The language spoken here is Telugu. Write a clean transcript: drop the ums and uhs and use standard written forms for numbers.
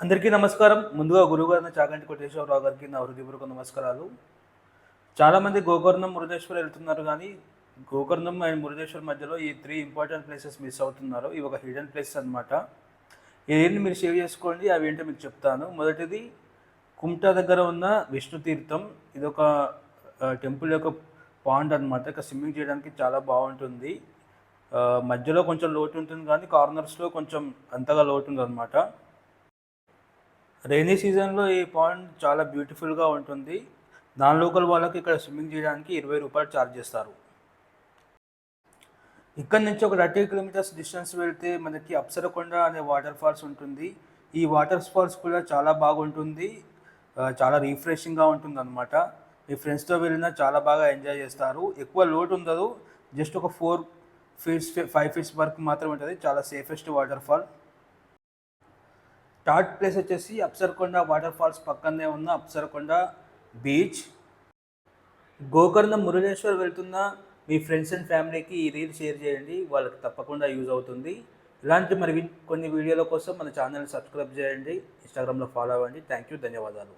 అందరికీ నమస్కారం. ముందుగా గురువుగారిని చాగంటి కోటేశ్వరరావు గారికి నా హృదయపూర్వక నమస్కారాలు. చాలామంది గోకర్ణం, మురుడేశ్వర్ వెళ్తున్నారు కానీ గోకర్ణం అండ్ మురుడేశ్వర్ మధ్యలో ఈ 3 ఇంపార్టెంట్ ప్లేసెస్ మిస్ అవుతున్నారు. ఇవి ఒక హిడెన్ ప్లేసెస్ అనమాట. ఇదేంటి మీరు సేవ్ చేసుకోండి, అవి ఏంటో మీకు చెప్తాను. మొదటిది కుమ్టా దగ్గర ఉన్న విష్ణు తీర్థం. ఇదొక టెంపుల్ యొక్క పాండ్ అనమాట. ఇక్కడ స్విమ్మింగ్ చేయడానికి చాలా బాగుంటుంది. మధ్యలో కొంచెం లోటు ఉంటుంది కానీ కార్నర్స్లో కొంచెం అంతగా లోటు ఉంది అనమాట. రైనీ సీజన్లో ఈ పాండ్ చాలా బ్యూటిఫుల్గా ఉంటుంది. నాన్ లోకల్ వాళ్ళకి ఇక్కడ స్విమ్మింగ్ చేయడానికి 20 రూపాయలు ఛార్జ్ చేస్తారు. ఇక్కడ నుంచి ఒక 30 కిలోమీటర్స్ డిస్టెన్స్ వెళ్తే మనకి అప్సరకొండ అనే వాటర్ ఫాల్స్ ఉంటుంది. ఈ వాటర్ ఫాల్స్ కూడా చాలా బాగుంటుంది, చాలా రిఫ్రెషింగ్గా ఉంటుంది అనమాట. మీ ఫ్రెండ్స్తో వెళ్ళినా చాలా బాగా ఎంజాయ్ చేస్తారు. ఎక్కువ లోటు ఉండదు, జస్ట్ ఒక 4 ఫీట్స్ 5 ఫీట్స్ వరకు మాత్రమే ఉంటుంది. చాలా safest water fall. Third place వచ్చేసి అప్సరకొండ వాటర్ ఫాల్స్ పక్కనే ఉన్న అప్సరకొండ బీచ్. గోకర్ణం మురుడేశ్వర్ వెళ్తున్న మీ ఫ్రెండ్స్ అండ్ ఫ్యామిలీకి ఈ రీల్ షేర్ చేయండి, వాళ్ళకి తప్పకుండా యూజ్ అవుతుంది. ఇలాంటి మరి కొన్ని వీడియోల కోసం మన ఛానల్ని సబ్స్క్రైబ్ చేయండి, ఇన్స్టాగ్రామ్లో ఫాలో అవ్వండి. థ్యాంక్ యూ, ధన్యవాదాలు.